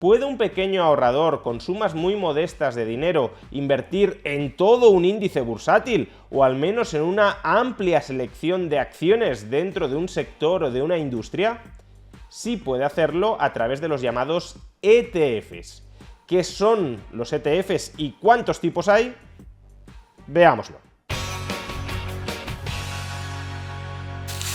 ¿Puede un pequeño ahorrador con sumas muy modestas de dinero invertir en todo un índice bursátil o al menos en una amplia selección de acciones dentro de un sector o de una industria? Sí puede hacerlo a través de los llamados ETFs. ¿Qué son los ETFs y cuántos tipos hay? Veámoslo.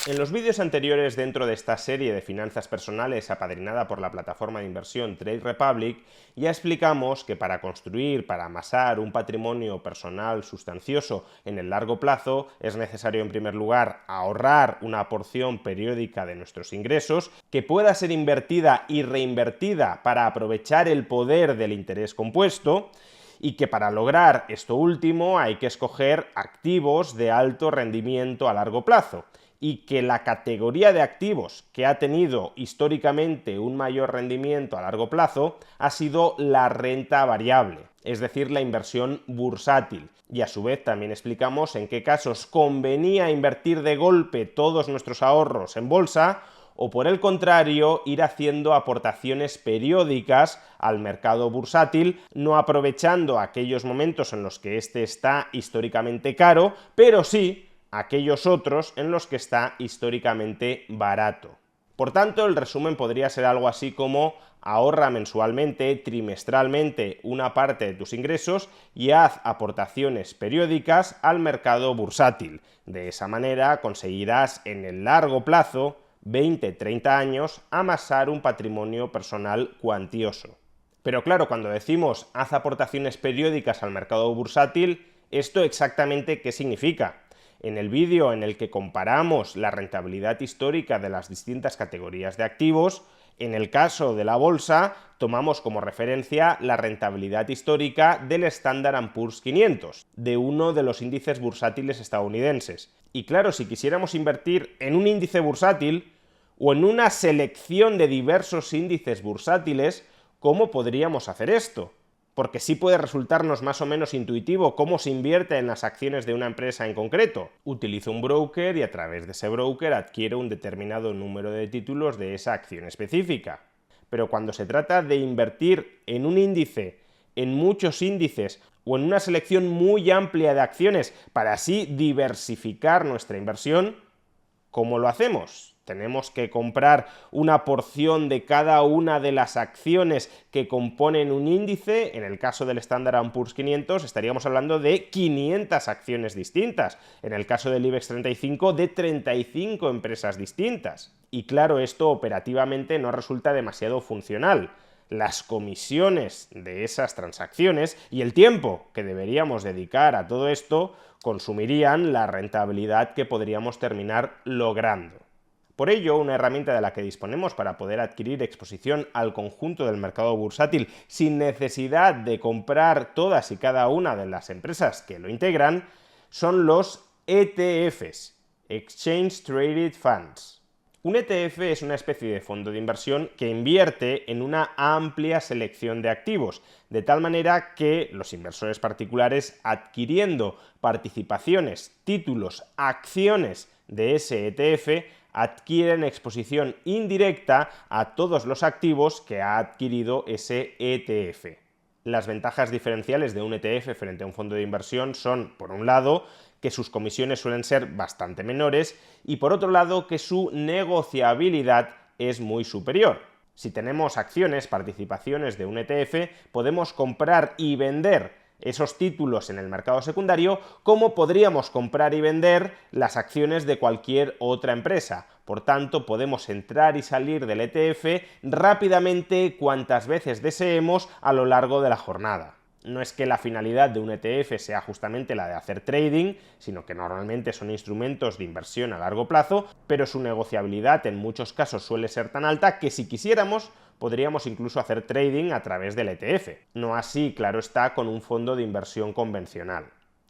En los vídeos anteriores dentro de esta serie de finanzas personales apadrinada por la plataforma de inversión Trade Republic, ya explicamos que para construir, para amasar un patrimonio personal sustancioso en el largo plazo, es necesario en primer lugar ahorrar una porción periódica de nuestros ingresos que pueda ser invertida y reinvertida para aprovechar el poder del interés compuesto, y que para lograr esto último hay que escoger activos de alto rendimiento a largo plazo, y que la categoría de activos que ha tenido históricamente un mayor rendimiento a largo plazo ha sido la renta variable, es decir, la inversión bursátil. Y a su vez también explicamos en qué casos convenía invertir de golpe todos nuestros ahorros en bolsa, o por el contrario, ir haciendo aportaciones periódicas al mercado bursátil, no aprovechando aquellos momentos en los que este está históricamente caro, pero sí aquellos otros en los que está históricamente barato. Por tanto, el resumen podría ser algo así como: ahorra mensualmente, trimestralmente, una parte de tus ingresos y haz aportaciones periódicas al mercado bursátil. De esa manera conseguirás en el largo plazo, 20-30 años, amasar un patrimonio personal cuantioso. Pero claro, cuando decimos haz aportaciones periódicas al mercado bursátil, ¿esto exactamente qué significa? En el vídeo en el que comparamos la rentabilidad histórica de las distintas categorías de activos, en el caso de la bolsa, tomamos como referencia la rentabilidad histórica del Standard & Poor's 500, de uno de los índices bursátiles estadounidenses. Y claro, si quisiéramos invertir en un índice bursátil o en una selección de diversos índices bursátiles, ¿cómo podríamos hacer esto? Porque sí puede resultarnos más o menos intuitivo cómo se invierte en las acciones de una empresa en concreto. Utilizo un broker y a través de ese broker adquiero un determinado número de títulos de esa acción específica. Pero cuando se trata de invertir en un índice, en muchos índices o en una selección muy amplia de acciones para así diversificar nuestra inversión, ¿cómo lo hacemos? Tenemos que comprar una porción de cada una de las acciones que componen un índice. En el caso del Standard & Poor's 500 estaríamos hablando de 500 acciones distintas. En el caso del IBEX 35, de 35 empresas distintas. Y claro, esto operativamente no resulta demasiado funcional. Las comisiones de esas transacciones y el tiempo que deberíamos dedicar a todo esto consumirían la rentabilidad que podríamos terminar logrando. Por ello, una herramienta de la que disponemos para poder adquirir exposición al conjunto del mercado bursátil sin necesidad de comprar todas y cada una de las empresas que lo integran son los ETFs, Exchange Traded Funds. Un ETF es una especie de fondo de inversión que invierte en una amplia selección de activos, de tal manera que los inversores particulares, adquiriendo participaciones, títulos, acciones de ese ETF, adquieren exposición indirecta a todos los activos que ha adquirido ese ETF. Las ventajas diferenciales de un ETF frente a un fondo de inversión son, por un lado, que sus comisiones suelen ser bastante menores y, por otro lado, que su negociabilidad es muy superior. Si tenemos acciones, participaciones de un ETF, podemos comprar y vender esos títulos en el mercado secundario, como podríamos comprar y vender las acciones de cualquier otra empresa. Por tanto, podemos entrar y salir del ETF rápidamente cuantas veces deseemos a lo largo de la jornada. No es que la finalidad de un ETF sea justamente la de hacer trading, sino que normalmente son instrumentos de inversión a largo plazo, pero su negociabilidad en muchos casos suele ser tan alta que si quisiéramos podríamos incluso hacer trading a través del ETF. No así, claro está, con un fondo de inversión convencional.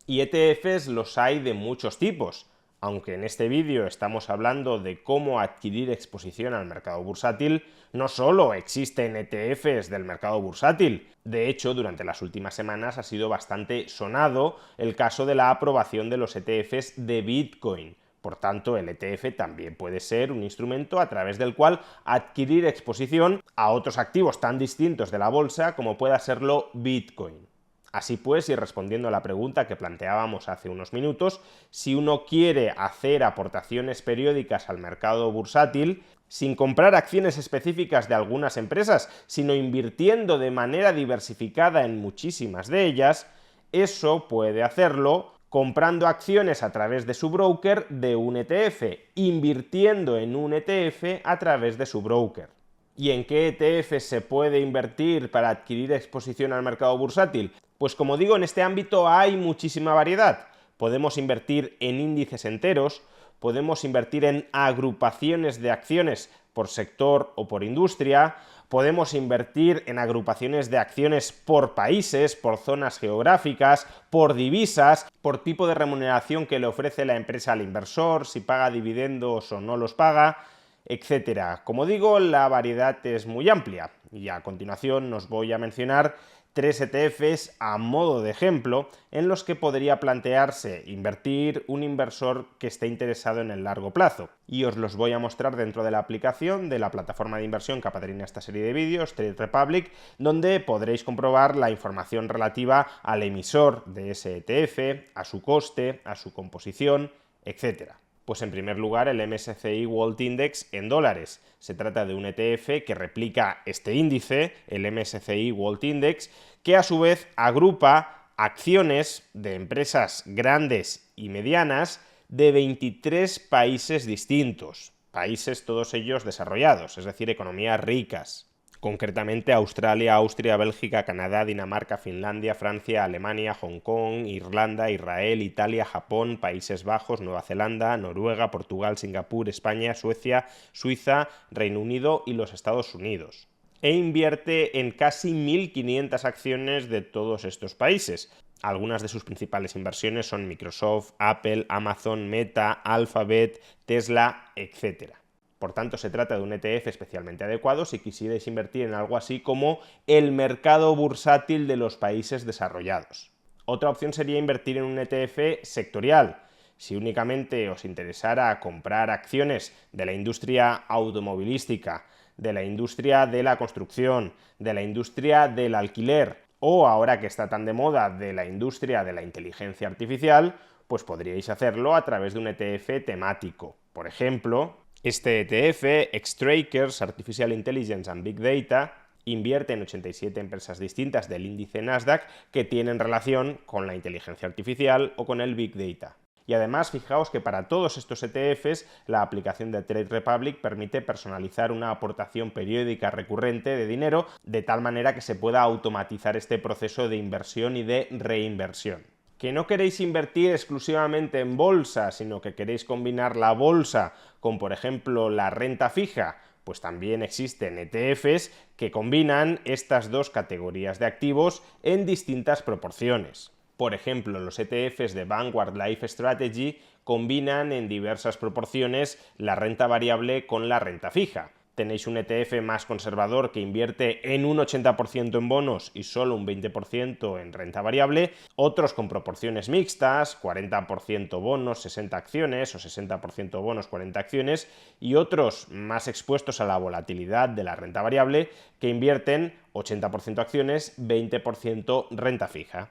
Y ETFs los hay de muchos tipos. Aunque en este vídeo estamos hablando de cómo adquirir exposición al mercado bursátil, no solo existen ETFs del mercado bursátil. De hecho, durante las últimas semanas ha sido bastante sonado el caso de la aprobación de los ETFs de Bitcoin. Por tanto, el ETF también puede ser un instrumento a través del cual adquirir exposición a otros activos tan distintos de la bolsa como pueda serlo Bitcoin. Así pues, y respondiendo a la pregunta que planteábamos hace unos minutos, si uno quiere hacer aportaciones periódicas al mercado bursátil, sin comprar acciones específicas de algunas empresas, sino invirtiendo de manera diversificada en muchísimas de ellas, eso puede hacerlo comprando acciones a través de su broker de un ETF, invirtiendo en un ETF a través de su broker. ¿Y en qué ETF se puede invertir para adquirir exposición al mercado bursátil? Pues como digo, en este ámbito hay muchísima variedad. Podemos invertir en índices enteros, podemos invertir en agrupaciones de acciones por sector o por industria, podemos invertir en agrupaciones de acciones por países, por zonas geográficas, por divisas, por tipo de remuneración que le ofrece la empresa al inversor, si paga dividendos o no los paga, etcétera. Como digo, la variedad es muy amplia y a continuación os voy a mencionar 3 ETFs a modo de ejemplo en los que podría plantearse invertir un inversor que esté interesado en el largo plazo. Y os los voy a mostrar dentro de la aplicación de la plataforma de inversión que apadrina esta serie de vídeos, Trade Republic, donde podréis comprobar la información relativa al emisor de ese ETF, a su coste, a su composición, etcétera. Pues en primer lugar el MSCI World Index en dólares. Se trata de un ETF que replica este índice, el MSCI World Index, que a su vez agrupa acciones de empresas grandes y medianas de 23 países distintos. Países todos ellos desarrollados, es decir, economías ricas. Concretamente Australia, Austria, Bélgica, Canadá, Dinamarca, Finlandia, Francia, Alemania, Hong Kong, Irlanda, Israel, Italia, Japón, Países Bajos, Nueva Zelanda, Noruega, Portugal, Singapur, España, Suecia, Suiza, Reino Unido y los Estados Unidos. E invierte en casi 1.500 acciones de todos estos países. Algunas de sus principales inversiones son Microsoft, Apple, Amazon, Meta, Alphabet, Tesla, etc. Por tanto, se trata de un ETF especialmente adecuado si quisierais invertir en algo así como el mercado bursátil de los países desarrollados. Otra opción sería invertir en un ETF sectorial. Si únicamente os interesara comprar acciones de la industria automovilística, de la industria de la construcción, de la industria del alquiler o, ahora que está tan de moda, de la industria de la inteligencia artificial, pues podríais hacerlo a través de un ETF temático. Por ejemplo, este ETF, Xtrackers Artificial Intelligence and Big Data, invierte en 87 empresas distintas del índice Nasdaq que tienen relación con la inteligencia artificial o con el Big Data. Y además, fijaos que para todos estos ETFs, la aplicación de Trade Republic permite personalizar una aportación periódica recurrente de dinero de tal manera que se pueda automatizar este proceso de inversión y de reinversión. ¿Que no queréis invertir exclusivamente en bolsa, sino que queréis combinar la bolsa con, por ejemplo, la renta fija? Pues también existen ETFs que combinan estas dos categorías de activos en distintas proporciones. Por ejemplo, los ETFs de Vanguard Life Strategy combinan en diversas proporciones la renta variable con la renta fija. Tenéis un ETF más conservador que invierte en un 80% en bonos y solo un 20% en renta variable, otros con proporciones mixtas, 40% bonos, 60 acciones o 60% bonos, 40 acciones, y otros más expuestos a la volatilidad de la renta variable que invierten 80% acciones, 20% renta fija.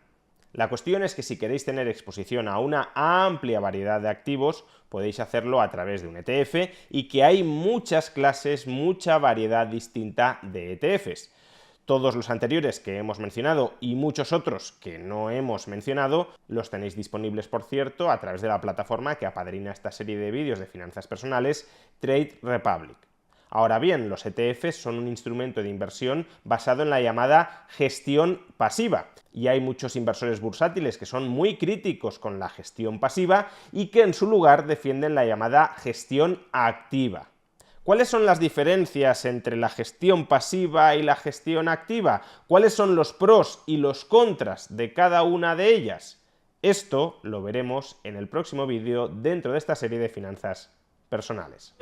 La cuestión es que si queréis tener exposición a una amplia variedad de activos, podéis hacerlo a través de un ETF y que hay muchas clases, mucha variedad distinta de ETFs. Todos los anteriores que hemos mencionado y muchos otros que no hemos mencionado los tenéis disponibles, por cierto, a través de la plataforma que apadrina esta serie de vídeos de finanzas personales, Trade Republic. Ahora bien, los ETFs son un instrumento de inversión basado en la llamada gestión pasiva, y hay muchos inversores bursátiles que son muy críticos con la gestión pasiva y que en su lugar defienden la llamada gestión activa. ¿Cuáles son las diferencias entre la gestión pasiva y la gestión activa? ¿Cuáles son los pros y los contras de cada una de ellas? Esto lo veremos en el próximo vídeo dentro de esta serie de finanzas personales.